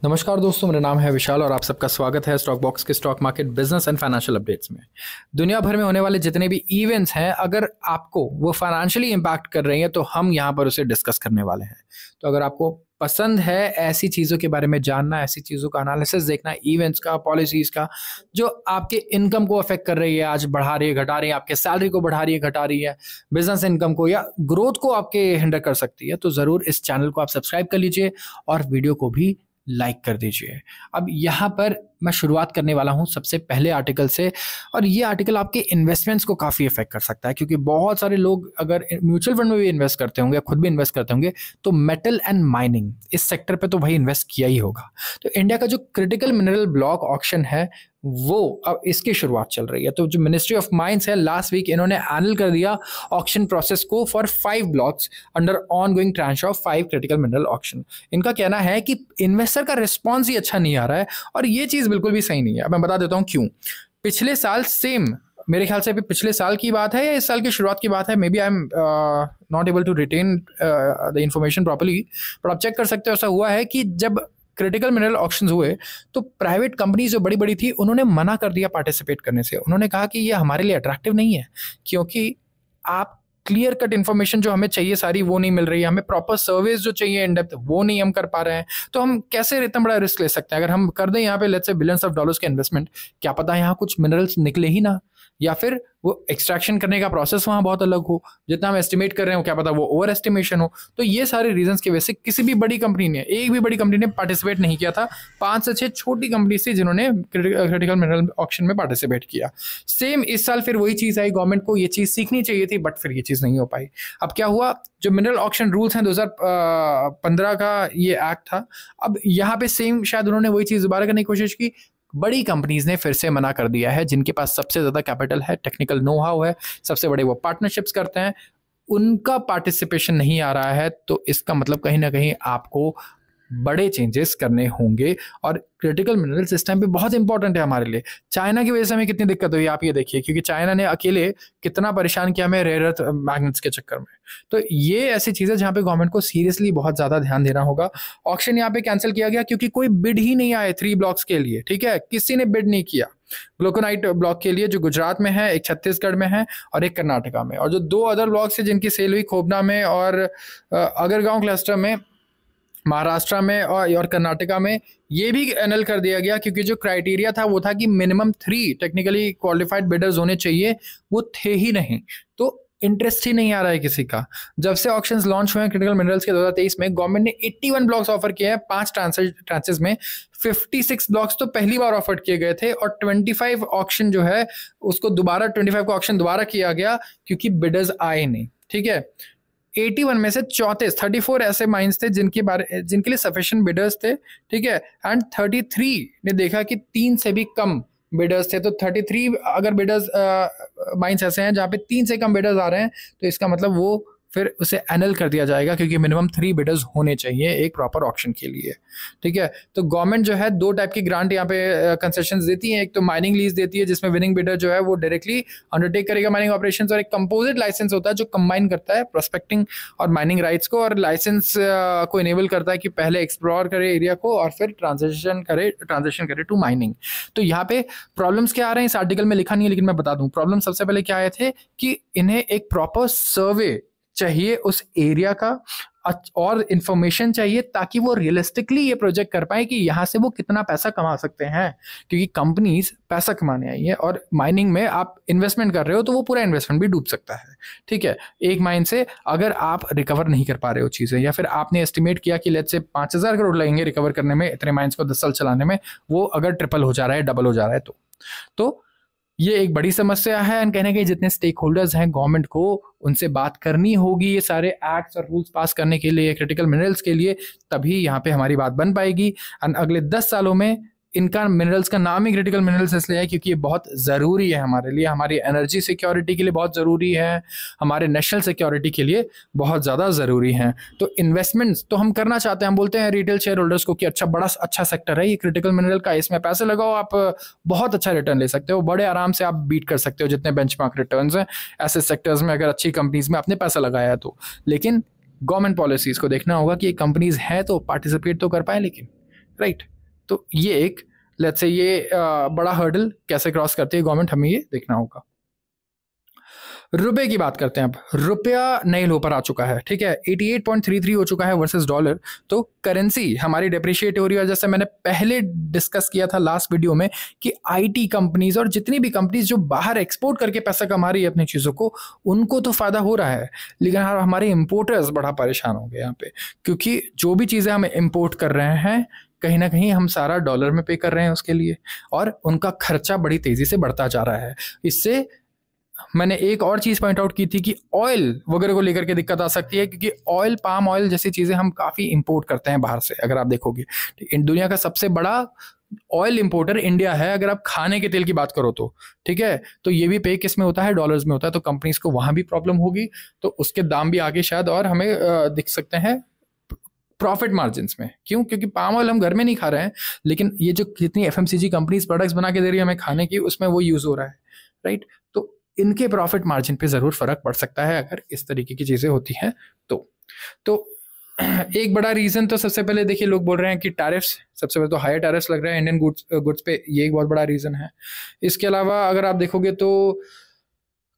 नमस्कार दोस्तों, मेरा नाम है विशाल और आप सबका स्वागत है स्टॉक बॉक्स के stock market business and financial updates में। दुनिया भर में होने वाले जितने भी इवेंट्स हैं, अगर आपको वो फाइनेंशियली इम्पैक्ट कर रही हैं तो हम यहाँ पर उसे डिस्कस करने वाले हैं। तो अगर आपको पसंद है ऐसी चीज़ों के बारे में जानना, ऐसी चीज़ों का एनालिसिस देखना, इवेंट्स का, पॉलिसीज़ का, जो आपके इनकम को अफेक्ट कर रही है, आज बढ़ा रही है, घटा रही है, आपके सैलरी को बढ़ा रही है, घटा रही है, बिजनेस इनकम को या ग्रोथ को आपके हिंडर कर सकती है, तो ज़रूर इस चैनल को आप सब्सक्राइब कर लीजिए और वीडियो को भी लाइक कर दीजिए। अब यहाँ पर मैं शुरुआत करने वाला हूँ सबसे पहले आर्टिकल से, और ये आर्टिकल आपके इन्वेस्टमेंट्स को काफ़ी इफेक्ट कर सकता है, क्योंकि बहुत सारे लोग अगर म्यूचुअल फंड में भी इन्वेस्ट करते होंगे, खुद भी इन्वेस्ट करते होंगे, तो मेटल एंड माइनिंग इस सेक्टर पे तो भाई इन्वेस्ट किया ही होगा। तो इंडिया का जो क्रिटिकल मिनरल ब्लॉक ऑक्शन है वो अब इसकी शुरुआत चल रही है। तो जो मिनिस्ट्री ऑफ माइंस है, लास्ट वीक इन्होंने एनल कर दिया ऑक्शन प्रोसेस को for 5 blocks under on going tranche of 5 critical mineral auction. इनका कहना है कि इन्वेस्टर का रिस्पॉन्स ही अच्छा नहीं आ रहा है, और ये चीज़ बिल्कुल भी सही नहीं है। अब मैं बता देता हूँ क्यों। पिछले साल सेम, मेरे ख्याल से अभी पिछले साल की बात है या इस साल की शुरुआत की बात है, maybe I am not able to retain the information properly, but आप चेक कर सकते हो। ऐसा हुआ है कि जब क्रिटिकल मिनरल ऑक्शंस हुए तो प्राइवेट कंपनीज जो बड़ी बड़ी थी उन्होंने मना कर दिया पार्टिसिपेट करने से। उन्होंने कहा कि ये हमारे लिए अट्रैक्टिव नहीं है, क्योंकि आप क्लियर कट इन्फॉर्मेशन जो हमें चाहिए सारी वो नहीं मिल रही है, हमें प्रॉपर सर्विस जो चाहिए इन डेप्थ वो नहीं हम कर पा रहे हैं, तो हम कैसे इतना बड़ा रिस्क ले सकते हैं। अगर हम कर दें यहाँ पे let's say billions of dollars के इन्वेस्टमेंट, क्या पता यहाँ कुछ मिनरल्स निकले ही ना, या फिर वो एक्सट्रैक्शन करने का प्रोसेस वहाँ बहुत अलग हो, जितना हम एस्टिमेट कर रहे हो क्या पता वो ओवर एस्टिमेशन हो। तो ये सारे रीजंस की वजह से किसी भी बड़ी कंपनी ने, एक भी बड़ी कंपनी ने पार्टिसिपेट नहीं किया था। 5 से 6 छोटी कंपनी थी जिन्होंने क्रिटिकल मिनरल ऑक्शन में पार्टिसिपेट किया। सेम इस साल फिर वही चीज़ आई, गवर्नमेंट को ये चीज़ सीखनी चाहिए थी, बट फिर ये चीज़ नहीं हो पाई। अब क्या हुआ, जो मिनरल ऑक्शन रूल्स हैं 2015 का ये एक्ट था, अब यहाँ पे सेम शायद उन्होंने वही चीज़ दोबारा करने की कोशिश की। बड़ी कंपनीज ने फिर से मना कर दिया है, जिनके पास सबसे ज़्यादा कैपिटल है, टेक्निकल नो हाउ है, सबसे बड़े वो पार्टनरशिप्स करते हैं, उनका पार्टिसिपेशन नहीं आ रहा है। तो इसका मतलब कहीं ना कहीं आपको बड़े चेंजेस करने होंगे, और क्रिटिकल मिनरल सिस्टम भी बहुत इंपॉर्टेंट है हमारे लिए। चाइना की वजह से हमें कितनी दिक्कत हुई आप ये देखिए, क्योंकि चाइना ने अकेले कितना परेशान किया हमें रेयर अर्थ मैग्नेट्स के चक्कर में। तो ये ऐसी चीज़ें जहाँ पे गवर्नमेंट को सीरियसली बहुत ज़्यादा ध्यान देना होगा। ऑक्शन यहाँ पे कैंसिल किया गया क्योंकि कोई बिड ही नहीं आए 3 ब्लॉक्स के लिए, ठीक है, किसी ने बिड नहीं किया। ग्लूकोनाइट ब्लॉक के लिए जो गुजरात में है, एक छत्तीसगढ़ में है और एक कर्नाटका में, और जो 2 अदर ब्लॉक्स है जिनकी सेल हुई खोबना में और अगरगांव क्लस्टर में, महाराष्ट्र में और कर्नाटका में, ये भी एनल कर दिया गया, क्योंकि जो क्राइटेरिया था वो था कि मिनिमम 3 टेक्निकली क्वालिफाइड बिडर्स होने चाहिए, वो थे ही नहीं। तो इंटरेस्ट ही नहीं आ रहा है किसी का। जब से ऑक्शंस लॉन्च हुए हैं क्रिटिकल मिनरल्स के 2023 में, गवर्नमेंट ने 81 ब्लॉक्स ऑफर किए हैं 5 ट्रांचेस में। 56 ब्लॉक्स तो पहली बार ऑफर किए गए थे, और 25 ऑक्शन जो है उसको दोबारा 25 का ऑक्शन दोबारा किया गया क्योंकि बिडर्स आए नहीं, ठीक है। 81 में से 34 ऐसे माइंस थे जिनके लिए सफिशिएंट बिडर्स थे, ठीक है, एंड 33 ने देखा कि 3 से भी कम बिडर्स थे। तो 33 अगर बिडर्स माइंस ऐसे हैं जहाँ पे 3 से कम बिडर्स आ रहे हैं, तो इसका मतलब वो फिर उसे एनल कर दिया जाएगा, क्योंकि मिनिमम 3 बिडर्स होने चाहिए एक प्रॉपर ऑक्शन के लिए, ठीक है। तो गवर्नमेंट जो है 2 टाइप की ग्रांट यहाँ पे कंसेशंस देती है। एक तो माइनिंग लीज देती है, जिसमें विनिंग बिडर जो है वो डायरेक्टली अंडरटेक करेगा माइनिंग ऑपरेशंस, और एक कंपोजिट लाइसेंस होता है जो कंबाइन करता है प्रोस्पेक्टिंग और माइनिंग राइट्स को, और लाइसेंस को इनेबल करता है कि पहले एक्सप्लोर करे एरिया को और फिर ट्रांजिशन करे टू माइनिंग। तो यहाँ पे प्रॉब्लम्स क्या आ रहे हैं इस आर्टिकल में लिखा नहीं है, लेकिन मैं बता दूं प्रॉब्लम सबसे पहले क्या आए थे कि इन्हें एक प्रॉपर सर्वे चाहिए उस एरिया का, और इंफॉर्मेशन चाहिए ताकि वो रियलिस्टिकली ये प्रोजेक्ट कर पाए कि यहाँ से वो कितना पैसा कमा सकते हैं, क्योंकि कंपनीज पैसा कमाने आई है, और माइनिंग में आप इन्वेस्टमेंट कर रहे हो तो वो पूरा इन्वेस्टमेंट भी डूब सकता है, ठीक है। एक माइन से अगर आप रिकवर नहीं कर पा रहे हो चीज़ें, या फिर आपने एस्टिमेट किया कि लेट्स से 5,000 करोड़ लगेंगे रिकवर करने में, इतने माइंस को 10 साल चलाने में, वो अगर ट्रिपल हो जा रहा है, डबल हो जा रहा है, तो ये एक बड़ी समस्या है। एंड कहने के जितने स्टेक होल्डर्स हैं, गवर्नमेंट को उनसे बात करनी होगी ये सारे एक्ट्स और रूल्स पास करने के लिए, क्रिटिकल मिनरल्स के लिए, तभी यहाँ पे हमारी बात बन पाएगी। एंड अगले 10 सालों में इनका मिनरल्स का नाम ही क्रिटिकल मिनरल्स इसलिए है क्योंकि ये बहुत ज़रूरी है हमारे लिए, हमारी एनर्जी सिक्योरिटी के लिए बहुत ज़रूरी है, हमारे नेशनल सिक्योरिटी के लिए बहुत ज़्यादा ज़रूरी हैं। तो इन्वेस्टमेंट्स तो हम करना चाहते हैं, हम बोलते हैं रिटेल शेयर होल्डर्स को कि अच्छा बड़ा अच्छा सेक्टर है ये क्रिटिकल मिनरल का, इसमें पैसे लगाओ, आप बहुत अच्छा रिटर्न ले सकते हो, बड़े आराम से आप बीट कर सकते हो जितने बेंचमार्क रिटर्न्स हैं ऐसे सेक्टर्स में, अगर अच्छी कंपनीज में आपने पैसा लगाया है तो। लेकिन गवर्नमेंट पॉलिसीज़ को देखना होगा कि ये कंपनीज हैं तो पार्टिसिपेट तो कर पाए, लेकिन राइट तो ये एक लेट्स से ये बड़ा हर्डल कैसे क्रॉस करती है गवर्नमेंट, हमें ये देखना होगा। रुपए की बात करते हैं अब। रुपया नए लो पर आ चुका है, ठीक है, 88.33 हो चुका है वर्सेस डॉलर। तो करेंसी हमारी डेप्रिशिएट हो रही है, जैसे मैंने पहले डिस्कस किया था लास्ट वीडियो में कि आईटी कंपनीज और जितनी भी कंपनीज जो बाहर एक्सपोर्ट करके पैसा कमा रही है अपनी चीज़ों को, उनको तो फायदा हो रहा है, लेकिन हमारे इंपोर्टर्स बड़ा परेशान हो गए यहाँ पे, क्योंकि जो भी चीज़ें हम इंपोर्ट कर रहे हैं कहीं ना कहीं हम सारा डॉलर में पे कर रहे हैं उसके लिए, और उनका खर्चा बड़ी तेजी से बढ़ता जा रहा है। इससे मैंने एक और चीज पॉइंट आउट की थी कि ऑयल वगैरह को लेकर के दिक्कत आ सकती है, क्योंकि ऑयल, पाम ऑयल जैसी चीजें हम काफी इंपोर्ट करते हैं बाहर से। अगर आप देखोगे दुनिया का सबसे बड़ा ऑयल इंपोर्टर इंडिया है, अगर आप खाने के तेल की बात करो तो, ठीक है। तो ये भी पे किस में होता है, डॉलर्स में होता है, तो कंपनीज को वहां भी प्रॉब्लम होगी, तो उसके दाम भी आगे शायद और हमें दिख सकते हैं प्रॉफिट मार्जिन में। क्यों? क्योंकि पाम ऑयल हम घर में नहीं खा रहे हैं, लेकिन ये जो जितनी एफएमसीजी कंपनीज प्रोडक्ट्स बना के दे रही है हमें खाने की, उसमें वो यूज हो रहा है, राइट। तो इनके प्रॉफिट मार्जिन पे जरूर फर्क पड़ सकता है अगर इस तरीके की चीजें होती हैं तो एक बड़ा रीजन तो सबसे पहले देखिए, लोग बोल रहे हैं कि टैरिफ्स, सबसे पहले तो हायर टैरिफ्स लग रहे हैं इंडियन गुड्स पे, ये एक बहुत बड़ा रीजन है। इसके अलावा अगर आप देखोगे तो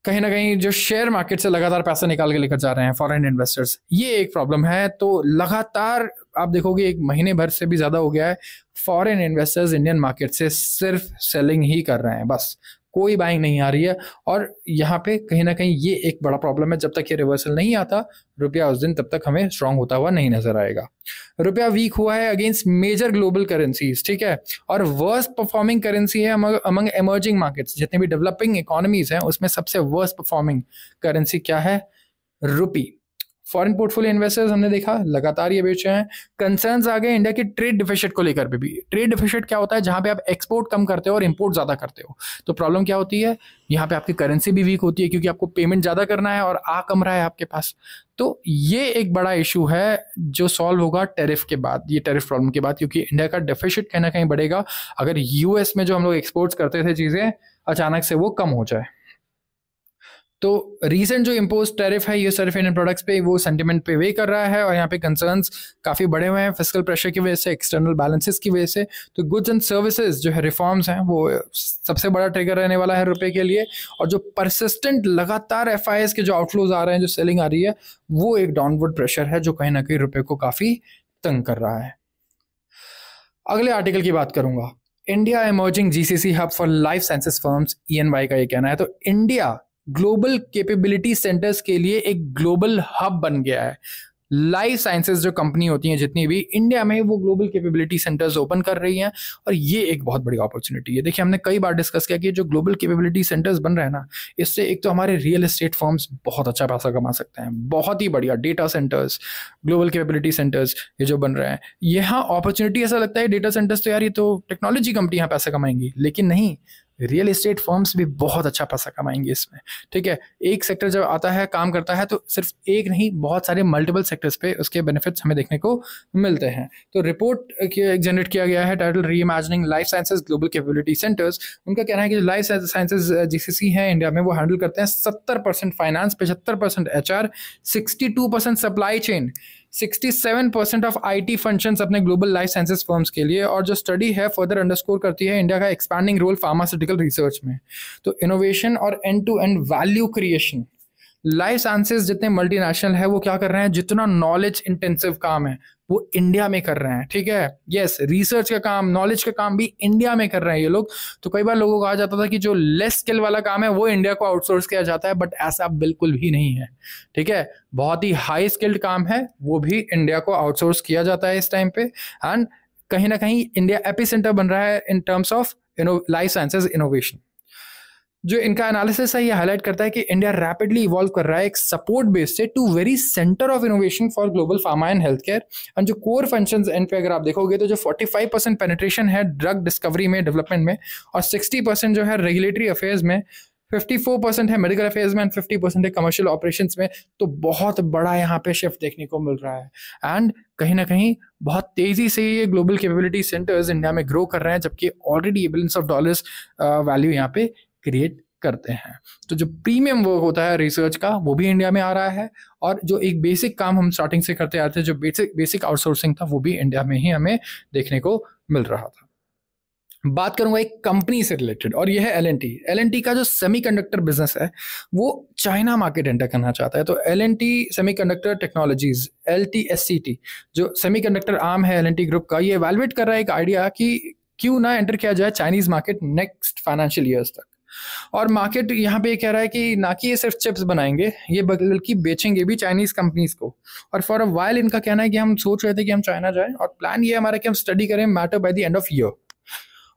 कहीं ना कहीं जो शेयर मार्केट से लगातार पैसा निकाल के लेकर जा रहे हैं फॉरेन इन्वेस्टर्स, ये एक प्रॉब्लम है। तो लगातार आप देखोगे एक महीने भर से भी ज्यादा हो गया है, फॉरेन इन्वेस्टर्स इंडियन मार्केट से सिर्फ सेलिंग ही कर रहे हैं, बस कोई बाइंग नहीं आ रही है। और यहाँ पे कहीं ना कहीं ये एक बड़ा प्रॉब्लम है, जब तक ये रिवर्सल नहीं आता रुपया उस दिन तब तक हमें स्ट्रांग होता हुआ नहीं नजर आएगा। रुपया वीक हुआ है अगेंस्ट मेजर ग्लोबल करेंसीज, ठीक है, और वर्स्ट परफॉर्मिंग करेंसी है अमंग एमर्जिंग मार्केट्स, जितने भी डेवलपिंग इकोनॉमीज हैं उसमें सबसे वर्स्ट परफॉर्मिंग करेंसी क्या है, रुपी। फॉरेन पोर्टफोलियो इन्वेस्टर्स हमने देखा लगातार ये बेच रहे हैं। कंसर्न्स आ गए इंडिया के ट्रेड डिफिसिट को लेकर भी। ट्रेड डिफिसिट क्या होता है, जहां पे आप एक्सपोर्ट कम करते हो और इंपोर्ट ज्यादा करते हो, तो प्रॉब्लम क्या होती है, यहाँ पे आपकी करेंसी भी वीक होती है, क्योंकि आपको पेमेंट ज्यादा करना है और आ कम रहा है आपके पास। तो ये एक बड़ा इशू है जो सॉल्व होगा टैरिफ के बाद, ये टैरिफ प्रॉब्लम के बाद, क्योंकि इंडिया का डेफिसिट कहीं ना कहीं बढ़ेगा अगर यूएस में जो हम लोग एक्सपोर्ट करते थे चीजें अचानक से वो कम हो जाए। तो रीसेंट जो इम्पोज टैरिफ है यूएस टैरिफ इंडियन प्रोडक्ट्स पे, वो सेंटिमेंट पे वे कर रहा है, और यहाँ पे कंसर्न्स काफ़ी बड़े हुए हैं फिस्कल प्रेशर की वजह से, एक्सटर्नल बैलेंसेस की वजह से। तो गुड्स एंड सर्विसेज जो है रिफॉर्म्स हैं वो सबसे बड़ा ट्रिगर रहने वाला है रुपए के लिए, और जो परसिस्टेंट लगातार एफआईएस के जो आउटफ्लोज आ रहे हैं, जो सेलिंग आ रही है, वो एक डाउनवर्ड प्रेशर है जो कहीं ना कहीं रुपए को काफ़ी तंग कर रहा है। अगले आर्टिकल की बात करूंगा, India emerging GCC hub for life sciences firms, ENY का ये कहना है। तो इंडिया ग्लोबल कैपेबिलिटी सेंटर्स के लिए एक ग्लोबल हब बन गया है। लाइफ साइंसेस जो कंपनी होती हैं जितनी भी इंडिया में, वो ग्लोबल कैपेबिलिटी सेंटर्स ओपन कर रही हैं, और ये एक बहुत बड़ी अपॉर्चुनिटी है। देखिए हमने कई बार डिस्कस किया कि जो ग्लोबल कैपेबिलिटी सेंटर्स बन रहे हैं ना, इससे एक तो हमारे रियल एस्टेट फर्म्स बहुत अच्छा पैसा कमा सकते हैं, बहुत ही बढ़िया data centres, global capability centres ये जो बन रहे हैं, यहाँ अपॉर्चुनिटी ऐसा लगता है डेटा सेंटर्स तो यार ये तो टेक्नोलॉजी कंपनी यहाँ पैसा कमाएंगी, लेकिन नहीं, रियल एस्टेट फर्म्स भी बहुत अच्छा पैसा कमाएंगे इसमें, ठीक है। एक सेक्टर जब आता है काम करता है तो सिर्फ एक नहीं, बहुत सारे मल्टीपल सेक्टर्स पे उसके बेनिफिट्स हमें देखने को मिलते हैं। तो रिपोर्ट जनरेट किया गया है title reimagining life sciences global capability centres. उनका कहना है कि लाइफ साइंसेस जीसीसी है इंडिया में, वो हैंडल करते हैं 70% finance, 75% HR, 62% supply chain, 67% of IT functions अपने ग्लोबल लाइफ साइंसेस फर्म्स के लिए। और जो स्टडी है फर्दर अंडरस्कोर करती है इंडिया का एक्सपैंडिंग रोल फार्मास्यूटिकल रिसर्च में। तो इनोवेशन और end to end value creation, life sciences जितने मल्टीनेशनल है वो क्या कर रहे हैं, जितना नॉलेज इंटेंसिव काम है वो इंडिया में कर रहे हैं, ठीक है। यस, रिसर्च का काम, नॉलेज का काम भी इंडिया में कर रहे हैं ये लोग। तो कई बार लोगों को कहा जाता था कि जो लेस स्किल वाला काम है वो इंडिया को आउटसोर्स किया जाता है, बट ऐसा बिल्कुल भी नहीं है, ठीक है। बहुत ही हाई स्किल्ड काम है वो भी इंडिया को आउटसोर्स किया जाता है इस टाइम पे, एंड कहीं ना कहीं इंडिया एपिसेंटर बन रहा है in terms of life sciences innovation. जो इनका एनालिसिस है ये हाईलाइट करता है कि इंडिया रैपिडली इवॉल्व कर रहा है एक सपोर्ट बेस से to very center of innovation for global pharma and health care. And जो कोर फंक्शंस एंड पे अगर आप देखोगे तो जो 45% पेनिट्रेशन है ड्रग डिस्कवरी में, डेवलपमेंट में, और 60% जो है रेगुलेटरी अफेयर्स में, 54% है मेडिकल अफेयर्स में, एंड 50% है कमर्शियल ऑपरेशंस में। तो बहुत बड़ा यहाँ पे शिफ्ट देखने को मिल रहा है, एंड कहीं ना कहीं बहुत तेजी से ये ग्लोबल कैपेबिलिटी सेंटर्स इंडिया में ग्रो कर रहे हैं, जबकि already billions of dollars value यहाँ पे क्रिएट करते हैं। तो जो प्रीमियम वर्क होता है रिसर्च का वो भी इंडिया में आ रहा है, और जो एक बेसिक काम हम स्टार्टिंग से करते आते हैं, जो बेसिक आउटसोर्सिंग था, वो भी इंडिया में ही हमें देखने को मिल रहा था। बात करूंगा एक कंपनी से रिलेटेड, और यह है एल एन टी का जो सेमीकंडक्टर बिजनेस है वो चाइना मार्केट एंटर करना चाहता है। तो L and T semiconductor technologies, LTSCT, जो सेमीकंडक्टर आर्म है एल एन टी ग्रुप का, ये इवैल्यूएट कर रहा है एक आइडिया कि क्यों ना एंटर किया जाए Chinese market next financial years तक। और मार्केट यहाँ पे कह रहा है कि ना कि ये सिर्फ चिप्स बनाएंगे, ये बल्कि बेचेंगे भी चाइनीज कंपनीज को। और फॉर अ वाइल इनका कहना है कि हम सोच रहे थे कि हम चाइना जाएं, और प्लान ये हमारा कि हम स्टडी करें matter by the end of year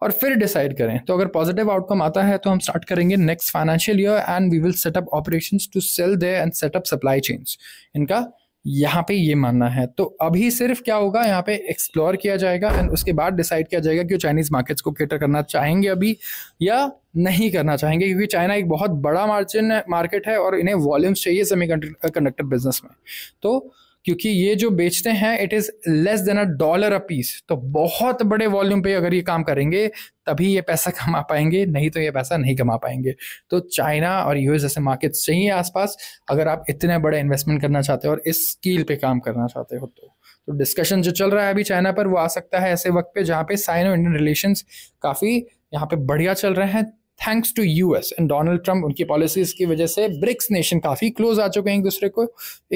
और फिर डिसाइड करें। तो अगर पॉजिटिव आउटकम आता है तो हम स्टार्ट करेंगे next financial year and we will set up operations to sell there and set up supply chains. इनका यहाँ पे ये मानना है। तो अभी सिर्फ क्या होगा, यहाँ पे एक्सप्लोर किया जाएगा एंड उसके बाद डिसाइड किया जाएगा कि वो चाइनीज मार्केट्स को कैटर करना चाहेंगे अभी या नहीं करना चाहेंगे, क्योंकि चाइना एक बहुत बड़ा मार्केट है और इन्हें वॉल्यूम्स चाहिए सेमीकंडक्टर बिजनेस में। तो क्योंकि ये जो बेचते हैं it is less than $1 a piece, तो बहुत बड़े वॉल्यूम पे अगर ये काम करेंगे तभी ये पैसा कमा पाएंगे, नहीं तो ये पैसा नहीं कमा पाएंगे। तो चाइना और यूएस जैसे मार्केट्स चाहिए आसपास अगर आप इतने बड़े इन्वेस्टमेंट करना चाहते हो और इस स्केल पे काम करना चाहते हो। तो डिस्कशन जो चल रहा है अभी चाइना पर, वो आ सकता है ऐसे वक्त पे जहाँ पे साइनो इंडियन रिलेशंस काफ़ी यहाँ पे बढ़िया चल रहे हैं thanks to US and Donald Trump. उनकी पॉलिसीज की वजह से ब्रिक्स नेशन काफ़ी क्लोज आ चुके हैं एक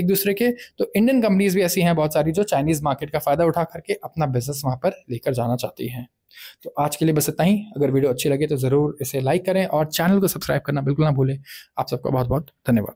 दूसरे के। तो इंडियन कंपनीज भी ऐसी हैं बहुत सारी जो चाइनीज मार्केट का फ़ायदा उठा करके अपना बिजनेस वहाँ पर लेकर जाना चाहती हैं। तो आज के लिए बस इतना ही। अगर वीडियो अच्छी लगे तो ज़रूर इसे लाइक करें और चैनल को सब्सक्राइब करना बिल्कुल ना भूलें। आप सबका बहुत बहुत धन्यवाद।